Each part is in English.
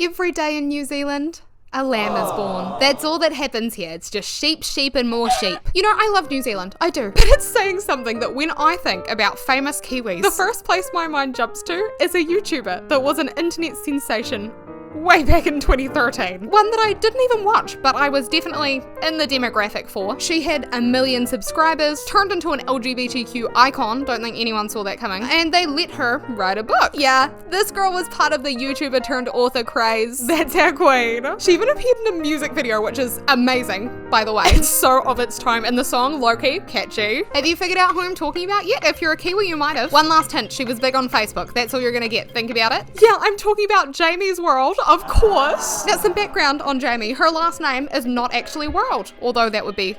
Every day in New Zealand, a lamb is born. That's all that happens here. It's just sheep, sheep, and more sheep. You know, I love New Zealand. I do. But it's saying something that when I think about famous Kiwis, the first place my mind jumps to is a YouTuber that was an internet sensation way back in 2013. One that I didn't even watch, but I was definitely in the demographic for. She had 1 million subscribers, turned into an LGBTQ icon, don't think anyone saw that coming, and they let her write a book. Yeah, this girl was part of the YouTuber turned author craze. That's our queen. She even appeared in a music video, which is amazing, by the way. It's so of its time, and the song, low-key, catchy. Have you figured out who I'm talking about yet? If you're a Kiwi, you might have. One last hint, she was big on Facebook. That's all you're gonna get. Think about it. Yeah, I'm talking about Jamie's World. Of course. Now, some background on Jamie. Her last name is not actually World, although that would be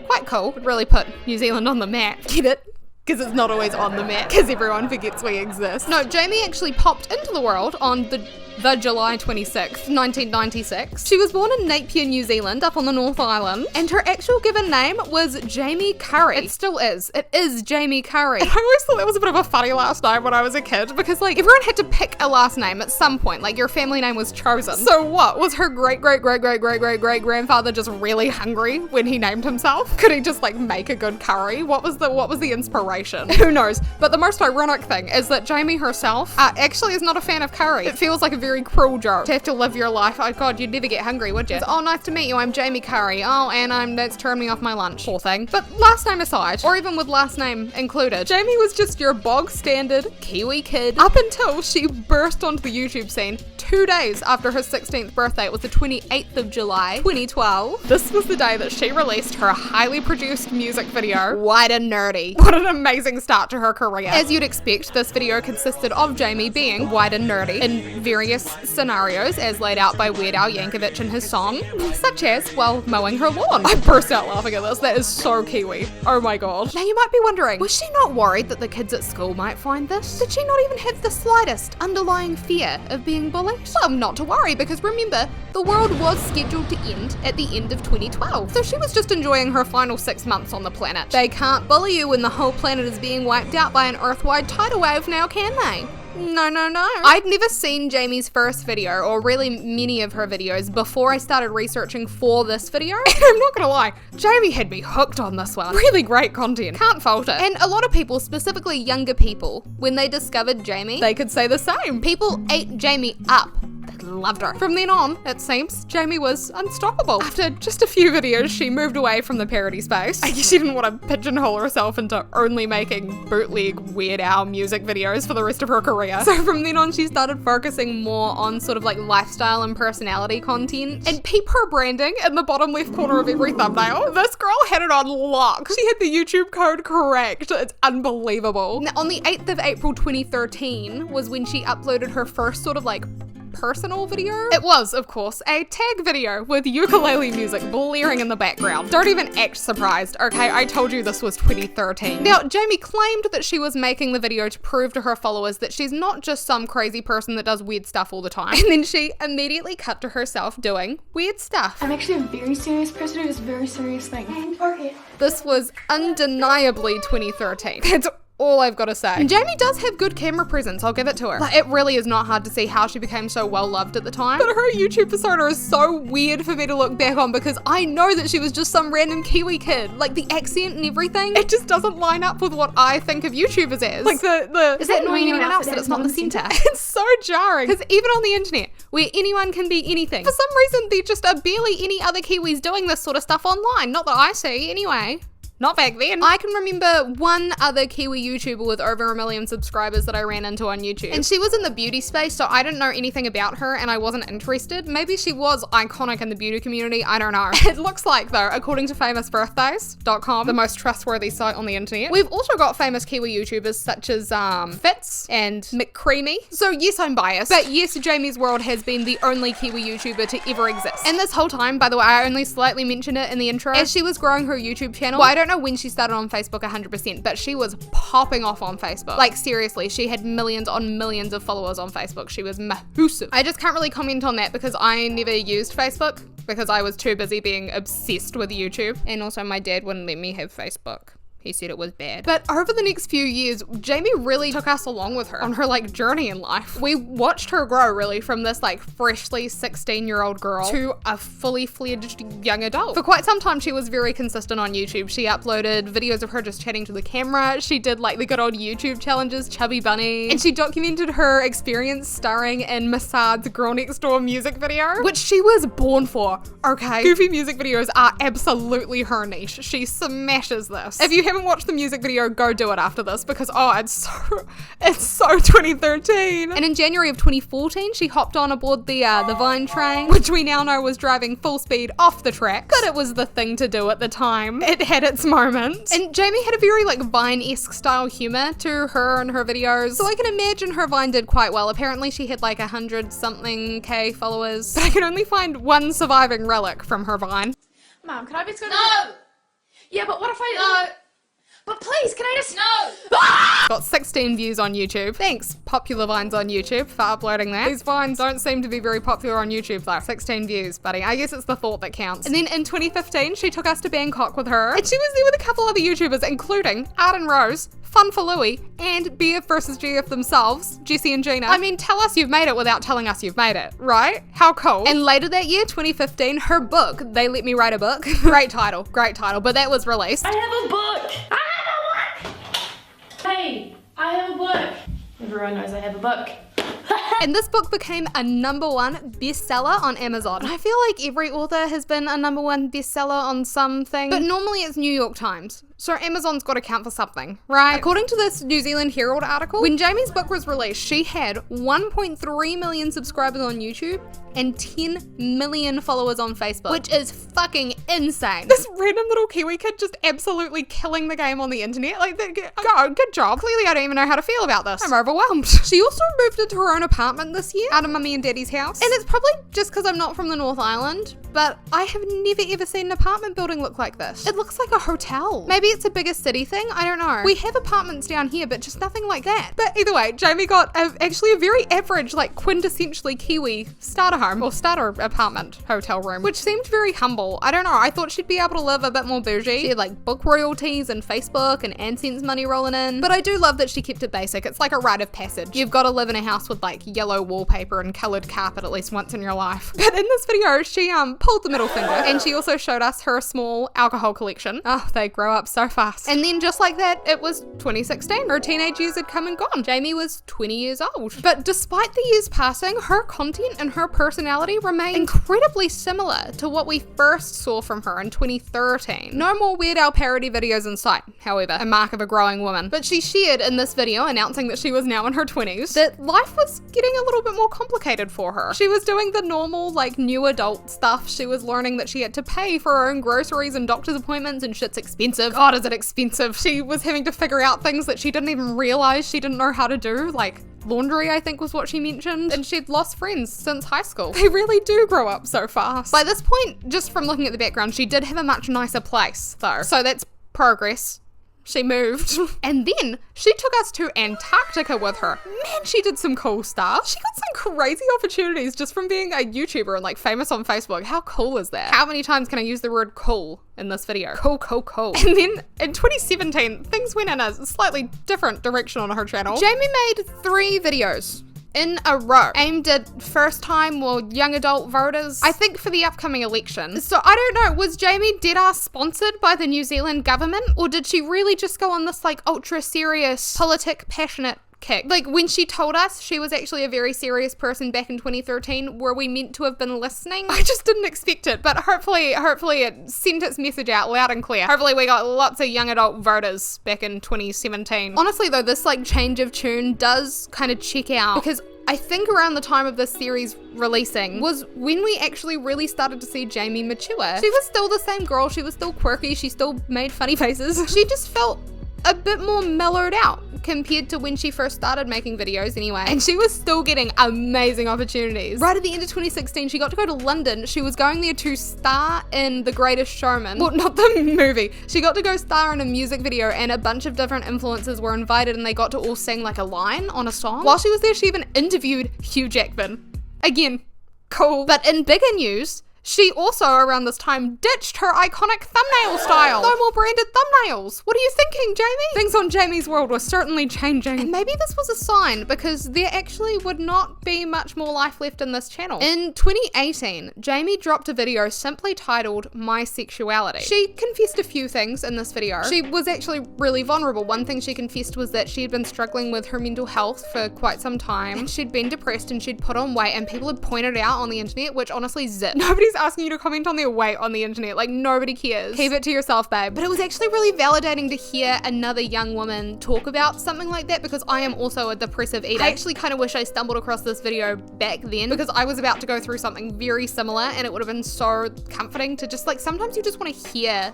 quite cool. Would really put New Zealand on the map. Get it? Because it's not always on the map, because everyone forgets we exist. No, Jamie actually popped into the world on the July 26th, 1996. She was born in Napier, New Zealand, up on the North Island, and her actual given name was Jamie Curry. It still is. It is Jamie Curry. And I always thought that was a bit of a funny last name when I was a kid, because like everyone had to pick a last name at some point, like your family name was chosen. So what, was her great-great-great-great-great-great-grandfather just really hungry when he named himself? Could he just like make a good curry? What was the inspiration? Who knows? But the most ironic thing is that Jamie herself actually is not a fan of curry. It feels like a very cruel joke to have to live your life. Oh god, you'd never get hungry, would you? Oh, nice to meet you, I'm Jamie Curry. Oh, and that's turned me off my lunch. Poor thing. But last name aside, or even with last name included, Jamie was just your bog standard Kiwi kid up until she burst onto the YouTube scene 2 days after her 16th birthday. It was the 28th of July, 2012. This was the day that she released her highly produced music video, White and Nerdy. What an amazing start to her career. As you'd expect, this video consisted of Jamie being white and nerdy in various scenarios as laid out by Weird Al Yankovic in his song, such as while mowing her lawn. I burst out laughing at this. That is so Kiwi. Oh my god. Now you might be wondering, was she not worried that the kids at school might find this? Did she not even have the slightest underlying fear of being bullied? Well, not to worry, because remember, the world was scheduled to end at the end of 2012. So she was just enjoying her final 6 months on the planet. They can't bully you when the whole planet is being wiped out by an earth-wide tidal wave now, can they? No, no, no. I'd never seen Jamie's first video, or really many of her videos, before I started researching for this video. And I'm not gonna lie, Jamie had me hooked on this one. Really great content. Can't fault it. And a lot of people, specifically younger people, when they discovered Jamie, they could say the same. People ate Jamie up. They loved her. From then on, it seems, Jamie was unstoppable. After just a few videos, she moved away from the parody space. I guess she didn't want to pigeonhole herself into only making bootleg Weird Al music videos for the rest of her career. So from then on, she started focusing more on sort of like lifestyle and personality content. And peep her branding in the bottom left corner of every thumbnail. This girl had it on lock. She had the YouTube code correct. It's unbelievable. Now, on the 8th of April 2013 was when she uploaded her first sort of like personal video. It was, of course, a tag video with ukulele music blaring in the background. Don't even act surprised, okay? I told you this was 2013. Now, Jamie claimed that she was making the video to prove to her followers that she's not just some crazy person that does weird stuff all the time. And then she immediately cut to herself doing weird stuff. I'm actually a very serious person who does very serious things. This was undeniably 2013. That's all I've got to say. And Jamie does have good camera presence, I'll give it to her. Like, it really is not hard to see how she became so well loved at the time. But her YouTube persona is so weird for me to look back on, because I know that she was just some random Kiwi kid. Like the accent and everything, it just doesn't line up with what I think of YouTubers as. Like is that annoying anyone else that it's not the center? It's so jarring, because even on the internet, where anyone can be anything, for some reason there just are barely any other Kiwis doing this sort of stuff online. Not that I see, anyway. Not back then. I can remember one other Kiwi YouTuber with over 1 million subscribers that I ran into on YouTube. And she was in the beauty space, so I didn't know anything about her and I wasn't interested. Maybe she was iconic in the beauty community, I don't know. It looks like though, according to famousbirthdays.com, the most trustworthy site on the internet, we've also got famous Kiwi YouTubers such as Fitz and McCreamy. So yes, I'm biased, but yes, Jamie's World has been the only Kiwi YouTuber to ever exist. And this whole time, by the way, I only slightly mentioned it in the intro, as she was growing her YouTube channel. Well, I don't know when she started on Facebook 100%, but she was popping off on Facebook. Like seriously, she had millions on millions of followers on Facebook. She was massive. I just can't really comment on that because I never used Facebook because I was too busy being obsessed with YouTube. And also my dad wouldn't let me have Facebook. He said it was bad. But over the next few years, Jamie really took us along with her on her like journey in life. We watched her grow really from this like freshly 16-year-old girl to a fully fledged young adult. For quite some time, she was very consistent on YouTube. She uploaded videos of her just chatting to the camera. She did like the good old YouTube challenges, Chubby Bunny, and she documented her experience starring in Massad's Girl Next Door music video, which she was born for, okay? Goofy music videos are absolutely her niche. She smashes this. If you haven't watched the music video, go do it after this because it's so 2013. And in January of 2014, she hopped on aboard the Vine train, which we now know was driving full speed off the track, but it was the thing to do at the time. It had its moments. And Jamie had a very like Vine-esque style humor to her and her videos, so I can imagine her Vine did quite well. Apparently she had like 100-something K followers, but I can only find one surviving relic from her Vine. Mom, can I be scared? No! Yeah, but what if I... No! But please, can I just... No! Got 16 views on YouTube. Thanks, Popular Vines on YouTube, for uploading that. These Vines don't seem to be very popular on YouTube though. 16 views, buddy. I guess it's the thought that counts. And then in 2015, she took us to Bangkok with her, and she was there with a couple other YouTubers, including Arden Rose, Fun for Louie, and BF vs GF themselves, Jessie and Gina. I mean, tell us you've made it without telling us you've made it, right? How cool. And later that year, 2015, her book, They Let Me Write a Book. Great title, but that was released. I have a book! I have a book! Hey, I have a book. Everyone knows I have a book. And this book became a #1 bestseller on Amazon. And I feel like every author has been a #1 bestseller on something, but normally it's New York Times. So Amazon's got to count for something, right? According to this New Zealand Herald article, when Jamie's book was released, she had 1.3 million subscribers on YouTube and 10 million followers on Facebook, which is fucking insane. This random little Kiwi kid just absolutely killing the game on the internet. Like, good job. Clearly I don't even know how to feel about this. I'm overwhelmed. She also moved into her own apartment this year, out of Mummy and Daddy's house. And it's probably just because I'm not from the North Island, but I have never ever seen an apartment building look like this. It looks like a hotel. Maybe it's a bigger city thing, I don't know. We have apartments down here, but just nothing like that. But either way, Jamie got actually a very average, like quintessentially Kiwi starter home or starter apartment hotel room, which seemed very humble. I don't know, I thought she'd be able to live a bit more bougie. She had like book royalties and Facebook and AdSense money rolling in. But I do love that she kept it basic. It's like a rite of passage. You've got to live in a house with like yellow wallpaper and colored carpet at least once in your life. But in this video, she pulled the middle finger, and she also showed us her small alcohol collection. Oh, they grow up so fast. And then just like that, it was 2016. Her teenage years had come and gone. Jamie was 20 years old. But despite the years passing, her content and her personality remained incredibly similar to what we first saw from her in 2013. No more Weird Al parody videos in sight, however, a mark of a growing woman. But she shared in this video, announcing that she was now in her 20s, that life was getting a little bit more complicated for her. She was doing the normal, like, new adult stuff. She was learning that she had to pay for her own groceries and doctor's appointments, and shit's expensive. God, is it expensive. She was having to figure out things that she didn't even realize she didn't know how to do, like laundry, I think was what she mentioned. And she'd lost friends since high school. They really do grow up so fast. By this point, just from looking at the background, she did have a much nicer place though. So that's progress. She moved. And then she took us to Antarctica with her. Man, she did some cool stuff. She got some crazy opportunities just from being a YouTuber and like famous on Facebook. How cool is that? How many times can I use the word cool in this video? Cool, cool, cool. And then in 2017, things went in a slightly different direction on her channel. Jamie made 3 videos in a row aimed at first time or young adult voters, I think for the upcoming election. So I don't know, was Jamie deadass sponsored by the New Zealand government, or did she really just go on this like ultra serious politic passionate kick? Like when she told us she was actually a very serious person back in 2013, were we meant to have been listening? I just didn't expect it, but hopefully it sent its message out loud and clear. Hopefully we got lots of young adult voters back in 2017. Honestly though, this like change of tune does kind of check out, because I think around the time of this series releasing was when we actually really started to see Jamie mature. She was still the same girl, she was still quirky, she still made funny faces. She just felt a bit more mellowed out compared to when she first started making videos anyway. And she was still getting amazing opportunities. Right at the end of 2016, she got to go to London. She was going there to star in The Greatest Showman. Well, not the movie. She got to go star in a music video, and a bunch of different influencers were invited and they got to all sing like a line on a song. While she was there, she even interviewed Hugh Jackman. Again, cool. But in bigger news, She also, around this time, ditched her iconic thumbnail style. No more branded thumbnails. What are you thinking, Jamie? Things on Jamie's world were certainly changing. And maybe this was a sign, because there actually would not be much more life left in this channel. In 2018, Jamie dropped a video simply titled My Sexuality. She confessed a few things in this video. She was actually really vulnerable. One thing she confessed was that she had been struggling with her mental health for quite some time. And she'd been depressed and she'd put on weight, and people had pointed out on the internet, which honestly zip. Nobody's asking you to comment on their weight on the internet. Like, nobody cares. Keep it to yourself, babe. But it was actually really validating to hear another young woman talk about something like that, because I am also a depressive eater. I actually kind of wish I stumbled across this video back then, because I was about to go through something very similar, and it would have been so comforting to just, like, sometimes you just want to hear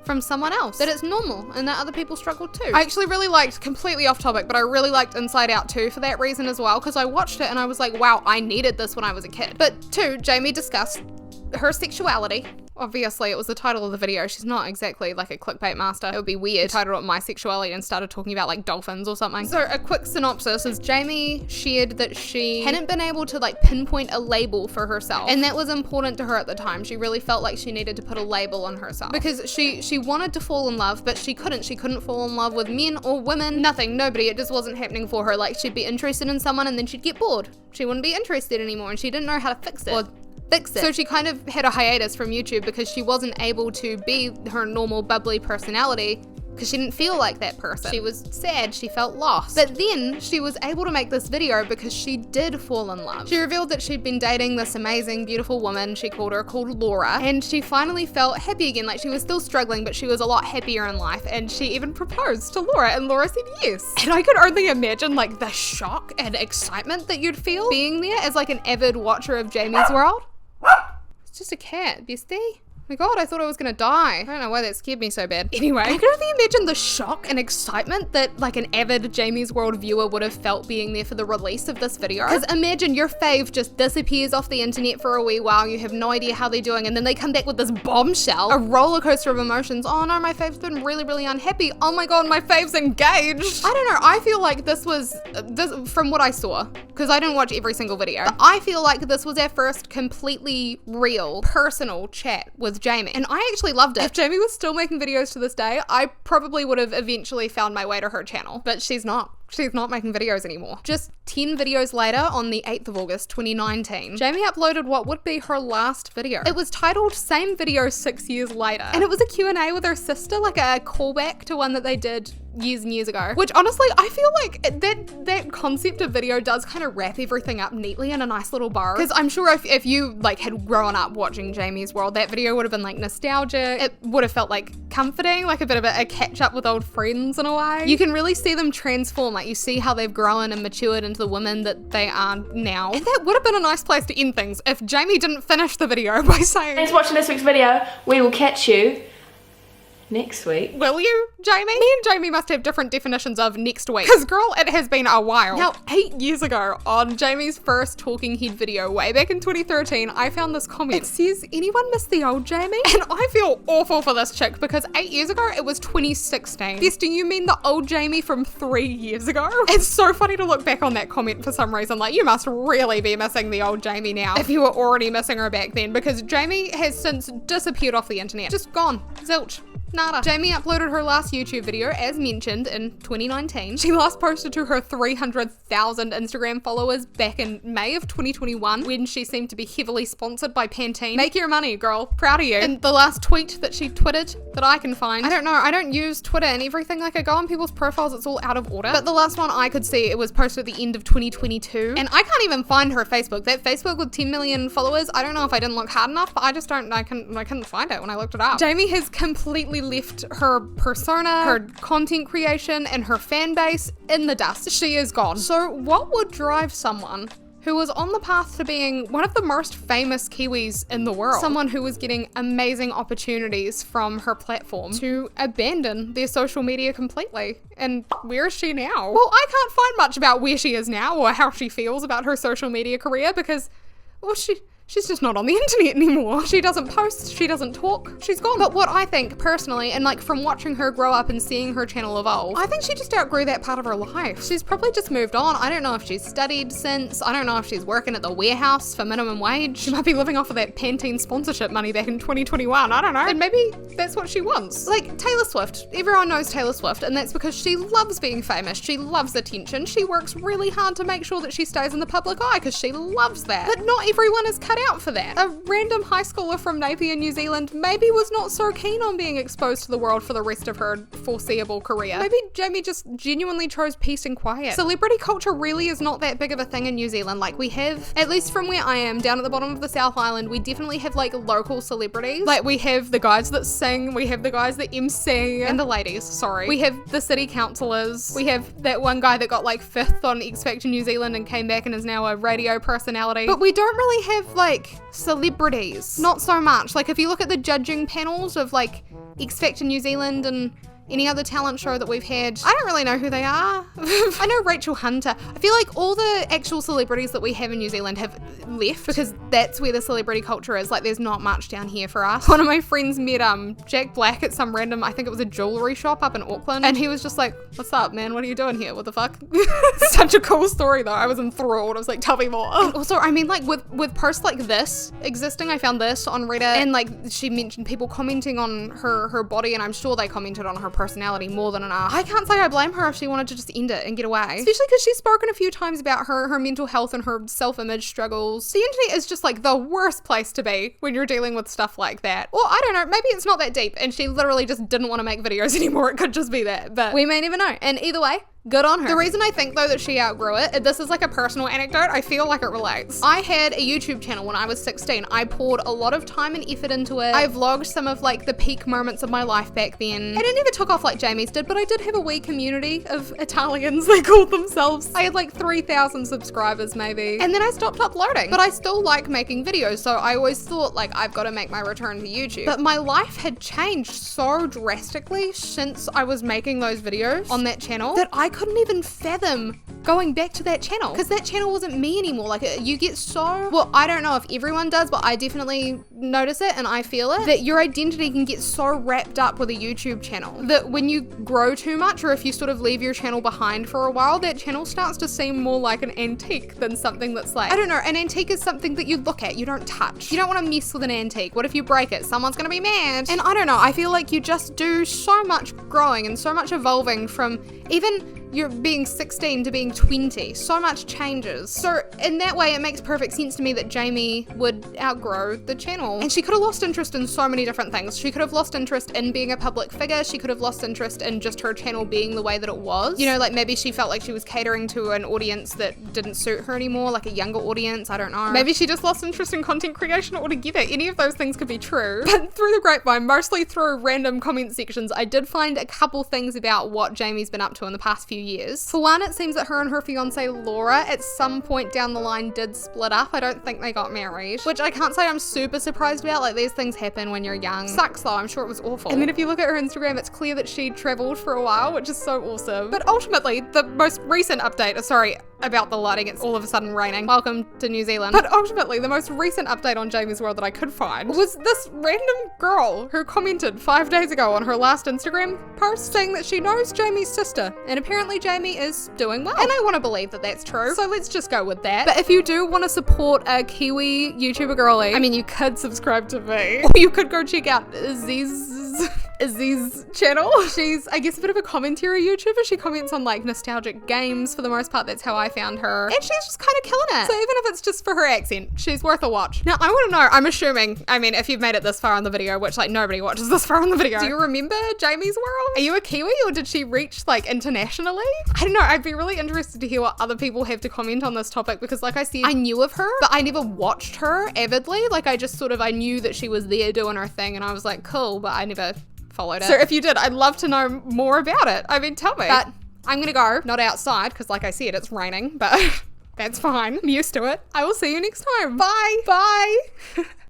from someone else that it's normal and that other people struggle too. I actually really liked, completely off topic, but I really liked Inside Out 2 for that reason as well, because I watched it and I was like, wow, I needed this when I was a kid. But 2, Jamie discussed her sexuality. Obviously, it was the title of the video. She's not exactly like a clickbait master. It would be weird. Titled it My Sexuality and started talking about like dolphins or something. So a quick synopsis is Jamie shared that she hadn't been able to like pinpoint a label for herself. And that was important to her at the time. She really felt like she needed to put a label on herself. Because she wanted to fall in love, but she couldn't. She couldn't fall in love with men or women. Nothing. Nobody. It just wasn't happening for her. Like, she'd be interested in someone and then she'd get bored. She wouldn't be interested anymore, and she didn't know how to fix it. Or fix it. So she kind of had a hiatus from YouTube because she wasn't able to be her normal bubbly personality because she didn't feel like that person. She was sad, she felt lost. But then she was able to make this video because she did fall in love. She revealed that she'd been dating this amazing, beautiful woman, she called Laura, and she finally felt happy again. Like, she was still struggling, but she was a lot happier in life, and she even proposed to Laura, and Laura said yes. And I could only imagine like the shock and excitement that you'd feel being there as like an avid watcher of Jamie's world. It's just a cat, bestie. Oh my god, I thought I was gonna die. I don't know why that scared me so bad. Anyway, I can only imagine the shock and excitement that like an avid Jamie's World viewer would have felt being there for the release of this video. Because imagine your fave just disappears off the internet for a wee while, you have no idea how they're doing, and then they come back with this bombshell, a roller coaster of emotions. Oh no, my fave's been really, really unhappy. Oh my god, my fave's engaged. I don't know, I feel like this was, from what I saw, because I didn't watch every single video, but I feel like this was our first completely real, personal chat with Jamie, and I actually loved it. If Jamie was still making videos to this day, I probably would have eventually found my way to her channel, but she's not. She's not making videos anymore. Just 10 videos later, on the 8th of August 2019, Jamie uploaded what would be her last video. It was titled Same Video 6 Years Later, and it was a Q&A with her sister, like a callback to one that they did years and years ago, which honestly I feel like that concept of video does kind of wrap everything up neatly in a nice little bow, because I'm sure if you like had grown up watching Jamie's World, that video would have been like nostalgic. It would have felt like comforting, like a bit of a catch up with old friends in a way. You can really see them transform, like you see how they've grown and matured into the women that they are now, and that would have been a nice place to end things if Jamie didn't finish the video by saying, thanks for watching this week's video. We will catch you next week. Will you, Jamie? Me and Jamie must have different definitions of next week, because girl, it has been a while. Now, 8 years ago, on Jamie's first Talking Head video way back in 2013, I found this comment. It says, anyone miss the old Jamie? And I feel awful for this chick, because 8 years ago, it was 2016. Yes, do you mean the old Jamie from 3 years ago? It's so funny to look back on that comment for some reason, like, you must really be missing the old Jamie now, if you were already missing her back then, because Jamie has since disappeared off the internet. Just gone. Zilch. Nada. Jamie uploaded her last YouTube video, as mentioned, in 2019. She last posted to her 300,000 Instagram followers back in May of 2021, when she seemed to be heavily sponsored by Pantene. Make your money, girl. Proud of you. And the last tweet that she twittered that I can find, I don't know, I don't use Twitter and everything. Like, I go on people's profiles, it's all out of order. But the last one I could see, it was posted at the end of 2022. And I can't even find her Facebook. That Facebook with 10 million followers, I don't know if I didn't look hard enough, but I couldn't find it when I looked it up. Jamie has completely left her persona, her content creation, and her fan base in the dust. She is gone. So what would drive someone who was on the path to being one of the most famous Kiwis in the world, someone who was getting amazing opportunities from her platform, to abandon their social media completely? And where is she now? Well, I can't find much about where she is now or how she feels about her social media career, because, well, she's just not on the internet anymore. She doesn't post, she doesn't talk, she's gone. But what I think personally, and like from watching her grow up and seeing her channel evolve, I think she just outgrew that part of her life. She's probably just moved on. I don't know if she's studied since. I don't know if she's working at the warehouse for minimum wage. She might be living off of that Pantene sponsorship money back in 2021. I don't know. And maybe that's what she wants. Like Taylor Swift. Everyone knows Taylor Swift, and that's because she loves being famous. She loves attention. She works really hard to make sure that she stays in the public eye because she loves that. But not everyone is cut out for that. A random high schooler from Napier, New Zealand maybe was not so keen on being exposed to the world for the rest of her foreseeable career. Maybe Jamie just genuinely chose peace and quiet. Celebrity culture really is not that big of a thing in New Zealand. Like we have, at least from where I am, down at the bottom of the South Island, we definitely have like local celebrities. Like we have the guys that sing, we have the guys that MC, and the ladies, sorry. We have the city councillors. We have that one guy that got like 5th on X Factor New Zealand and came back and is now a radio personality. But we don't really have like celebrities. Not so much. Like if you look at the judging panels of like X Factor New Zealand and any other talent show that we've had, I don't really know who they are. I know Rachel Hunter. I feel like all the actual celebrities that we have in New Zealand have left because that's where the celebrity culture is. Like there's not much down here for us. One of my friends met Jack Black at some random, I think it was a jewelry shop up in Auckland, and he was just like, what's up, man? What are you doing here? What the fuck? Such a cool story though. I was enthralled. I was like, tell me more. And also, I mean, like with posts like this existing, I found this on Reddit, and like she mentioned people commenting on her body, and I'm sure they commented on her personality more than enough. I can't say I blame her if she wanted to just end it and get away, especially because she's spoken a few times about her mental health and her self-image struggles. The internet is just like the worst place to be when you're dealing with stuff like that. Or I don't know, maybe it's not that deep and she literally just didn't want to make videos anymore. It could just be that, but we may never know. And either way, good on her. The reason I think though that she outgrew it, this is like a personal anecdote, I feel like it relates. I had a YouTube channel when I was 16. I poured a lot of time and effort into it. I vlogged some of like the peak moments of my life back then. And it never took off like Jamie's did, but I did have a wee community of Italians, they called themselves. I had like 3,000 subscribers maybe. And then I stopped uploading, but I still like making videos. So I always thought like I've got to make my return to YouTube. But my life had changed so drastically since I was making those videos on that channel that I couldn't even fathom going back to that channel because that channel wasn't me anymore. Like you get so, well, I don't know if everyone does, but I definitely notice it and I feel it, that your identity can get so wrapped up with a YouTube channel that when you grow too much, or if you sort of leave your channel behind for a while, that channel starts to seem more like an antique than something that's like, I don't know, an antique is something that you look at, you don't touch. You don't want to mess with an antique. What if you break it? Someone's gonna be mad. And I don't know, I feel like you just do so much growing and so much evolving from even you're being 16 to being 20. So much changes. So in that way, it makes perfect sense to me that Jamie would outgrow the channel. And she could have lost interest in so many different things. She could have lost interest in being a public figure. She could have lost interest in just her channel being the way that it was. You know, like maybe she felt like she was catering to an audience that didn't suit her anymore, like a younger audience, I don't know. Maybe she just lost interest in content creation altogether. Any of those things could be true. But through the grapevine, mostly through random comment sections, I did find a couple things about what Jamie's been up to in the past few years. For one, it seems that her and her fiance Laura at some point down the line did split up. I don't think they got married, which I can't say I'm super surprised about. Like these things happen when you're young. Sucks though, I'm sure it was awful. And then if you look at her Instagram, it's clear that she traveled for a while, which is so awesome. But ultimately, the most recent update, sorry about the lighting, it's all of a sudden raining. Welcome to New Zealand. But ultimately, the most recent update on Jamie's World that I could find was this random girl who commented 5 days ago on her last Instagram post saying that she knows Jamie's sister, and apparently Jamie is doing well. And I want to believe that that's true, so let's just go with that. But if you do want to support a Kiwi YouTuber girly, I mean, you could subscribe to me, or you could go check out Izzy's channel. She's, I guess, a bit of a commentary YouTuber. She comments on like nostalgic games for the most part. That's how I found her. And she's just kind of killing it. So even if it's just for her accent, she's worth a watch. Now, I want to know, I'm assuming, I mean, if you've made it this far on the video, which like nobody watches this far on the video, do you remember Jamie's World? Are you a Kiwi, or did she reach like internationally? I don't know. I'd be really interested to hear what other people have to comment on this topic, because like I said, I knew of her, but I never watched her avidly. Like I just sort of, I knew that she was there doing her thing and I was like, cool, but I never followed it. So if you did, I'd love to know more about it. I mean, tell me. But I'm gonna go, not outside, because like I said, it's raining, but that's fine. I'm used to it. I will see you next time. Bye. Bye.